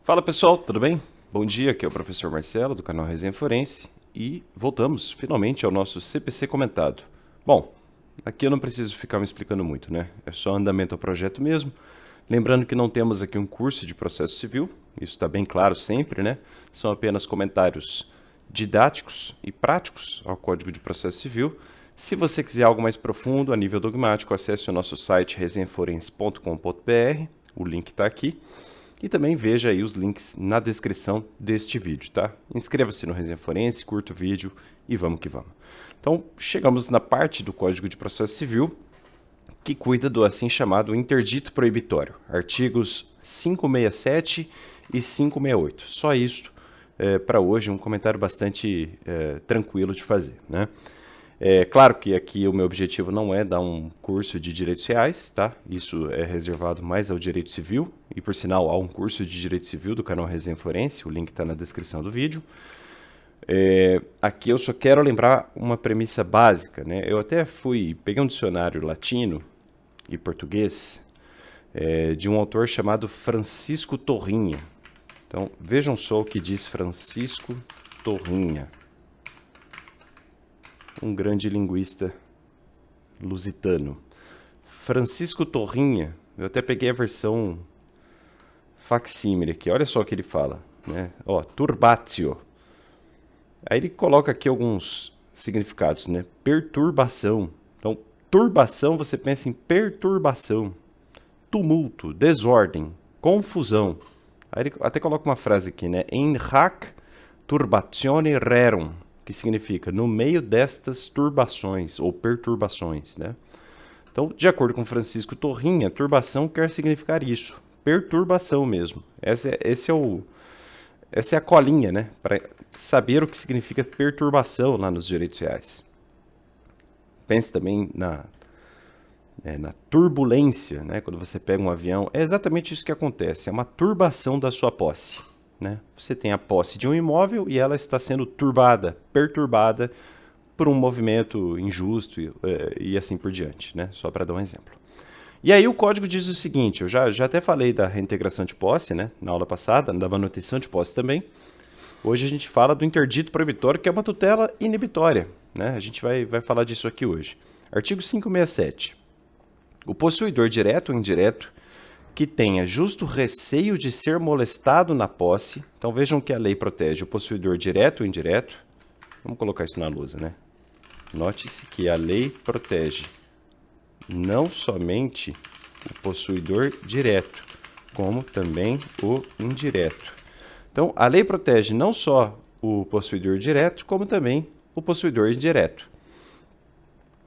Fala pessoal, tudo bem? Bom dia, aqui é o professor Marcelo do canal Resenha Forense e voltamos finalmente ao nosso CPC comentado. Bom, aqui eu não preciso ficar me explicando muito, né? É só andamento ao projeto mesmo. Lembrando que não temos aqui um curso de processo civil, isso está bem claro sempre, né? São apenas comentários didáticos e práticos ao Código de Processo Civil. Se você quiser algo mais profundo a nível dogmático, acesse o nosso site resenhaforense.com.br, o link está aqui. E também veja aí os links na descrição deste vídeo, tá? Inscreva-se no Resenha Forense, curta o vídeo e vamos que vamos. Então, chegamos na parte do Código de Processo Civil que cuida do assim chamado interdito proibitório, artigos 567 e 568. Só isso para hoje, um comentário bastante tranquilo de fazer, né? É claro que aqui o meu objetivo não é dar um curso de direitos reais, tá? Isso é reservado mais ao direito civil, e por sinal há um curso de direito civil do canal Resenha Forense, o link está na descrição do vídeo. Aqui eu só quero lembrar uma premissa básica, né? Eu até peguei um dicionário latino e português de um autor chamado Francisco Torrinha. Então vejam só o que diz Francisco Torrinha, um grande linguista lusitano. Francisco Torrinha, eu até peguei a versão facsímile aqui, olha só o que ele fala, né? Ó, turbatio. Aí ele coloca aqui alguns significados, né? Perturbação. Então, turbação, você pensa em perturbação, tumulto, desordem, confusão. Aí ele até coloca uma frase aqui, né? In hac turbatione rerum, que significa no meio destas turbações ou perturbações, né? Então, de acordo com Francisco Torrinha, turbação quer significar isso, perturbação mesmo. Essa é a colinha, né? Para saber o que significa perturbação lá nos direitos reais. Pense também na turbulência, né? Quando você pega um avião, é exatamente isso que acontece, é uma turbação da sua posse. Né? Você tem a posse de um imóvel e ela está sendo turbada, perturbada por um movimento injusto e assim por diante, né? Só para dar um exemplo. E aí o código diz o seguinte, eu já até falei da reintegração de posse, né? Na aula passada, da manutenção de posse também. Hoje a gente fala do interdito proibitório, que é uma tutela inibitória, né? A gente vai falar disso aqui hoje. Artigo 567. O possuidor direto ou indireto que tenha justo receio de ser molestado na posse. Então vejam que a lei protege o possuidor direto ou indireto. Vamos colocar isso na lousa, né? Note-se que a lei protege não somente o possuidor direto, como também o indireto. Então a lei protege não só o possuidor direto, como também o possuidor indireto.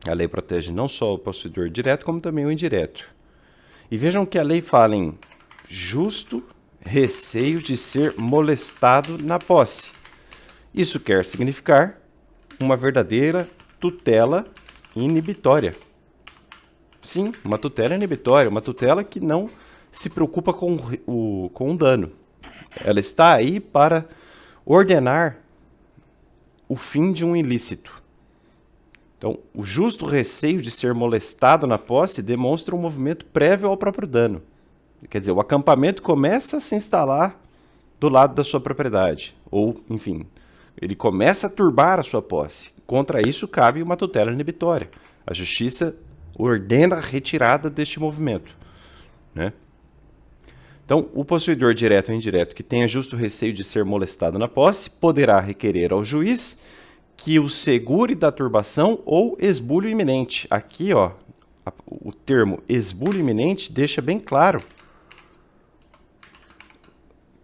A lei protege não só o possuidor direto, como também o indireto. E vejam que a lei fala em justo receio de ser molestado na posse. Isso quer significar uma verdadeira tutela inibitória. Sim, uma tutela inibitória, uma tutela que não se preocupa com o dano. Ela está aí para ordenar o fim de um ilícito. Então, o justo receio de ser molestado na posse demonstra um movimento prévio ao próprio dano. Quer dizer, o acampamento começa a se instalar do lado da sua propriedade. Ou, enfim, ele começa a turbar a sua posse. Contra isso, cabe uma tutela inibitória. A justiça ordena a retirada deste movimento, né? Então, o possuidor direto ou indireto que tenha justo receio de ser molestado na posse poderá requerer ao juiz que o segure da turbação ou esbulho iminente. Aqui, ó, o termo esbulho iminente deixa bem claro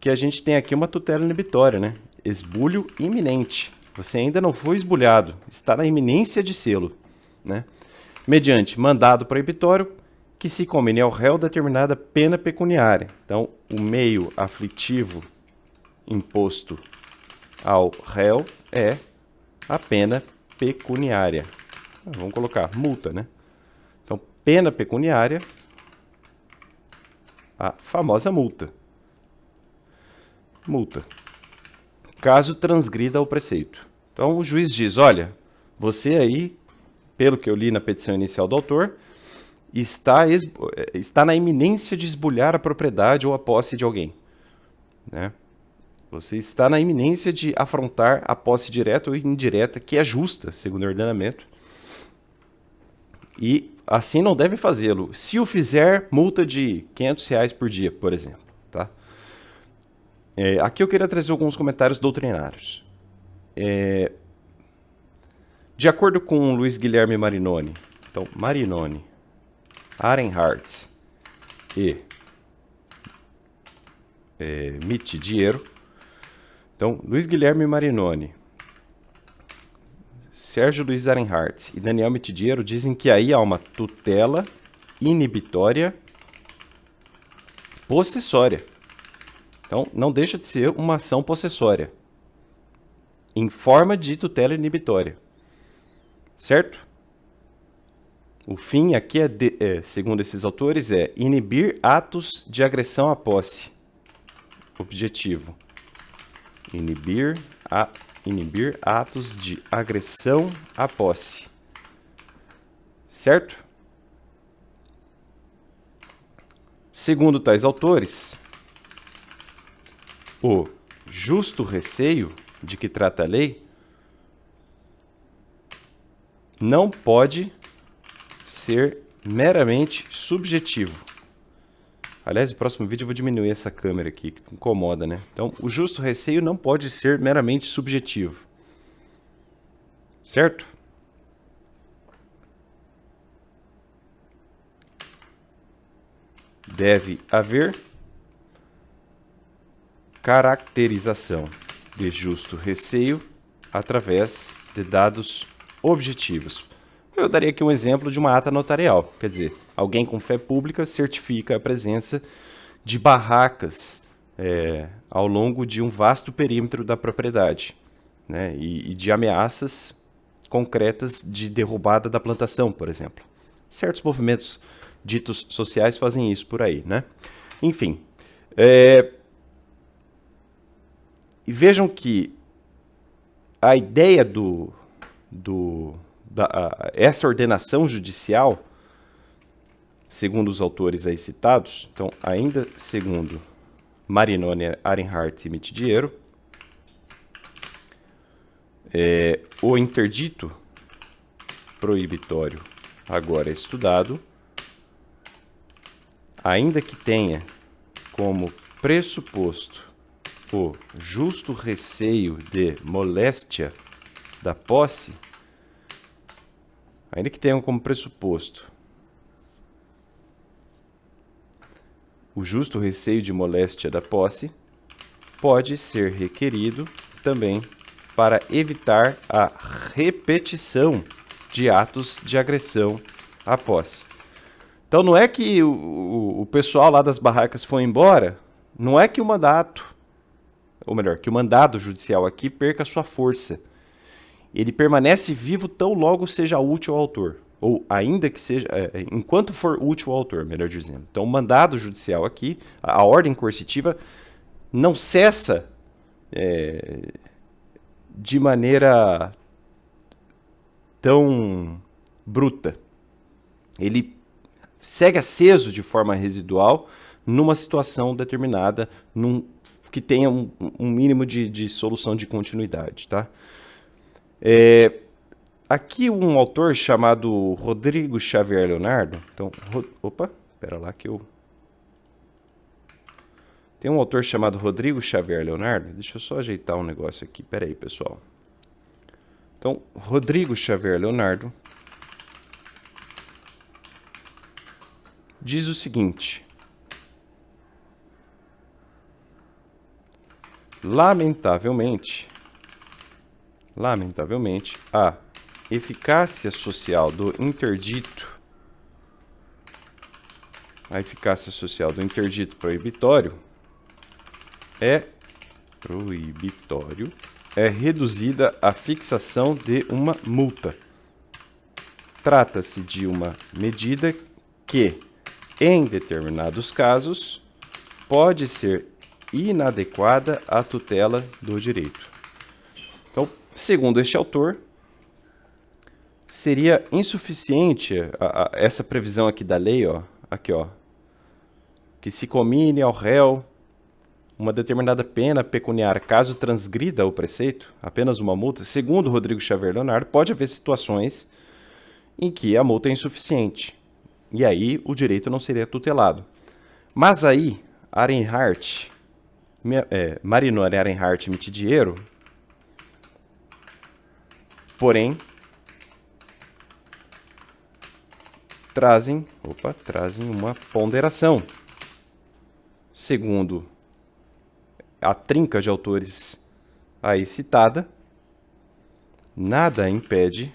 que a gente tem aqui uma tutela inibitória, né? Esbulho iminente. Você ainda não foi esbulhado, está na iminência de sê-lo, né? Mediante mandado proibitório que se combine ao réu determinada pena pecuniária. Então, o meio aflitivo imposto ao réu é a pena pecuniária. Vamos colocar multa, né? Então, pena pecuniária, a famosa multa. Multa. Caso transgrida o preceito. Então, o juiz diz, olha, você aí, pelo que eu li na petição inicial do autor, está na iminência de esbulhar a propriedade ou a posse de alguém. né? Você está na iminência de afrontar a posse direta ou indireta, que é justa, segundo o ordenamento. E assim não deve fazê-lo. Se o fizer, multa de R$ 500 por dia, por exemplo. Tá? Aqui eu queria trazer alguns comentários doutrinários. De acordo com Luiz Guilherme Marinoni, então Marinoni, Arenhardt e Mitidiero. Então, Luiz Guilherme Marinoni, Sérgio Luiz Arenhardt e Daniel Mitidiero dizem que aí há uma tutela inibitória possessória. Então, não deixa de ser uma ação possessória, em forma de tutela inibitória. Certo? O fim aqui, segundo esses autores, é inibir atos de agressão à posse. Objetivo. Inibir atos de agressão à posse. Certo? Segundo tais autores, o justo receio de que trata a lei não pode ser meramente subjetivo. Aliás, no próximo vídeo eu vou diminuir essa câmera aqui, que incomoda, né? Então, o justo receio não pode ser meramente subjetivo. Certo? Deve haver caracterização de justo receio através de dados objetivos. Eu daria aqui um exemplo de uma ata notarial. Quer dizer, alguém com fé pública certifica a presença de barracas ao longo de um vasto perímetro da propriedade, né? E de ameaças concretas de derrubada da plantação, por exemplo. Certos movimentos ditos sociais fazem isso por aí, né? Enfim. E vejam que a ideia essa ordenação judicial, segundo os autores aí citados, então, ainda segundo Marinoni, Arenhardt e Mitidiero, o interdito proibitório agora estudado, ainda que tenha como pressuposto o justo receio de moléstia da posse, ainda que tenham como pressuposto o justo receio de moléstia da posse, pode ser requerido também para evitar a repetição de atos de agressão à posse. Então não é que o pessoal lá das barracas foi embora, não é que o mandato, ou melhor, que o mandado judicial aqui perca sua força. Ele permanece vivo tão logo seja útil ao autor. Ou ainda que seja, enquanto for útil ao autor, melhor dizendo. Então, o mandado judicial aqui, a ordem coercitiva, não cessa de maneira tão bruta. Ele segue aceso de forma residual numa situação determinada, que tenha um mínimo de solução de continuidade, tá? Aqui um autor chamado Rodrigo Xavier Leonardo. Então, espera lá que eu... Tem um autor chamado Rodrigo Xavier Leonardo. Deixa eu só ajeitar um negócio aqui. Espera aí, pessoal. Então, Rodrigo Xavier Leonardo diz o seguinte: lamentavelmente, a eficácia social do interdito, proibitório é reduzida à fixação de uma multa. Trata-se de uma medida que, em determinados casos, pode ser inadequada à tutela do direito. Então, segundo este autor, seria insuficiente essa previsão aqui da lei, ó, que se comine ao réu uma determinada pena pecuniária caso transgrida o preceito, apenas uma multa, segundo Rodrigo Xavier Leonardo, pode haver situações em que a multa é insuficiente. E aí o direito não seria tutelado. Mas aí, Marinoni Arenhardt e Mitidiero, porém, trazem uma ponderação. Segundo a trinca de autores aí citada, nada impediria,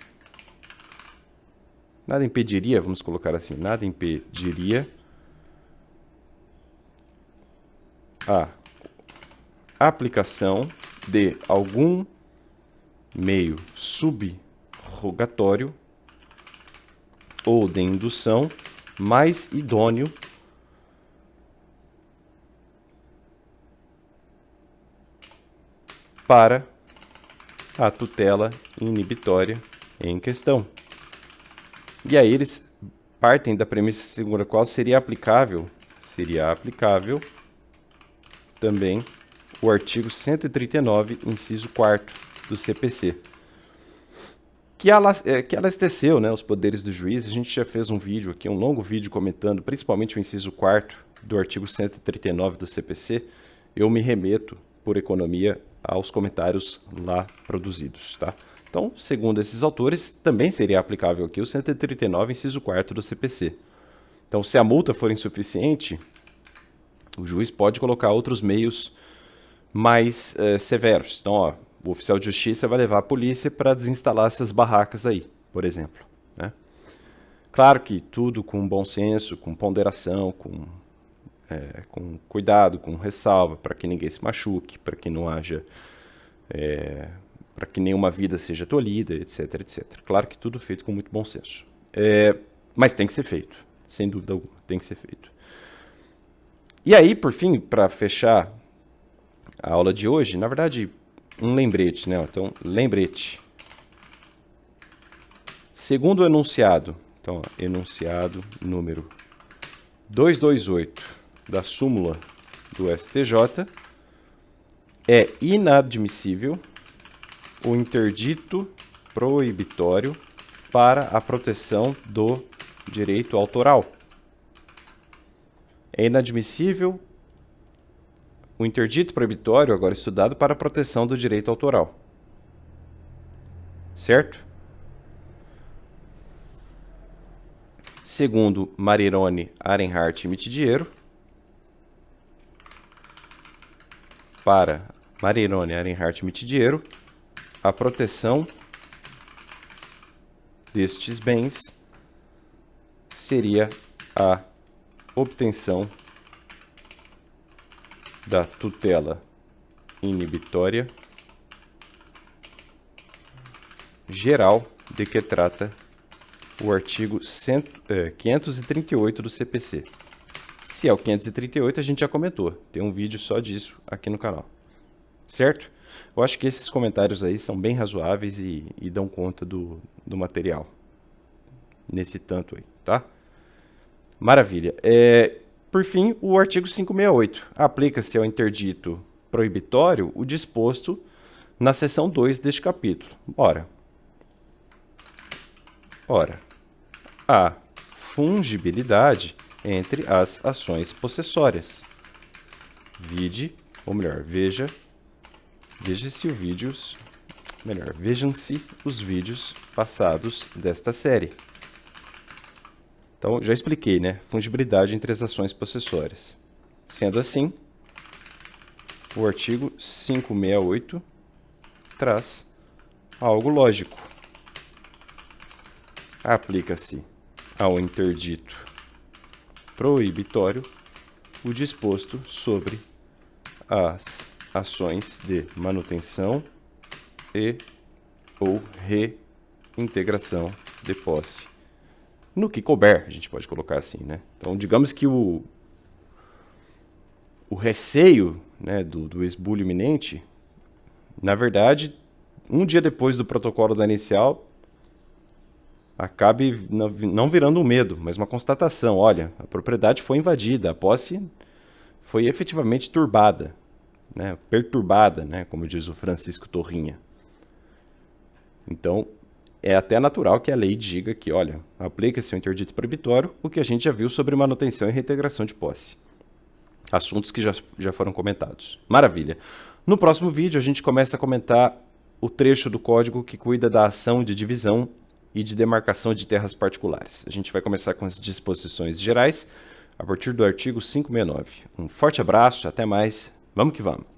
vamos colocar assim, nada impediria a aplicação de algum meio subrogatório ou de indução mais idôneo para a tutela inibitória em questão. E aí eles partem da premissa segundo a qual seria aplicável também o artigo 139, inciso 4º do CPC, que alasteceu, né, os poderes do juiz. A gente já fez um vídeo aqui, um longo vídeo comentando principalmente o inciso 4º do artigo 139 do CPC. Eu me remeto, por economia, aos comentários lá produzidos, tá? Então, segundo esses autores, também seria aplicável aqui o 139, inciso 4º do CPC. Então, se a multa for insuficiente, o juiz pode colocar outros meios mais severos. Então, ó, o oficial de justiça vai levar a polícia para desinstalar essas barracas aí, por exemplo, né? Claro que tudo com bom senso, com ponderação, com cuidado, com ressalva, para que ninguém se machuque, para que não haja, para que nenhuma vida seja tolhida, etc, etc. Claro que tudo feito com muito bom senso. Mas tem que ser feito, sem dúvida alguma, tem que ser feito. E aí, por fim, para fechar a aula de hoje, na verdade, um lembrete, né? Então, lembrete. Segundo o enunciado, então, ó, enunciado número 228 da súmula do STJ, é inadmissível o interdito proibitório para a proteção do direito autoral. É inadmissível o interdito proibitório, agora estudado, para a proteção do direito autoral. Certo? Segundo Marinoni Arenhardt e Mitidiero, para Marinoni Arenhardt e Mitidiero, a proteção destes bens seria a obtenção da tutela inibitória geral de que trata o artigo 538 do CPC. Se é o 538, a gente já comentou. Tem um vídeo só disso aqui no canal. Certo? Eu acho que esses comentários aí são bem razoáveis e dão conta do material. Nesse tanto aí, tá? Maravilha. Por fim, o artigo 568. Aplica-se ao interdito proibitório o disposto na seção 2 deste capítulo. Ora, a fungibilidade entre as ações possessórias. Vejam-se os vídeos passados desta série. Então, já expliquei, né? Fungibilidade entre as ações possessórias. Sendo assim, o artigo 568 traz algo lógico. Aplica-se ao interdito proibitório o disposto sobre as ações de manutenção e ou reintegração de posse. No que couber, a gente pode colocar assim, né? Então, digamos que o receio, né, do esbulho iminente, na verdade, um dia depois do protocolo da inicial, acabe não virando um medo, mas uma constatação. Olha, a propriedade foi invadida, a posse foi efetivamente turbada. né, perturbada, né, como diz o Francisco Torrinha. Então, é até natural que a lei diga que, olha, aplica-se o interdito proibitório, o que a gente já viu sobre manutenção e reintegração de posse. Assuntos que já foram comentados. Maravilha. No próximo vídeo, a gente começa a comentar o trecho do código que cuida da ação de divisão e de demarcação de terras particulares. A gente vai começar com as disposições gerais, a partir do artigo 569. Um forte abraço, até mais. Vamos que vamos.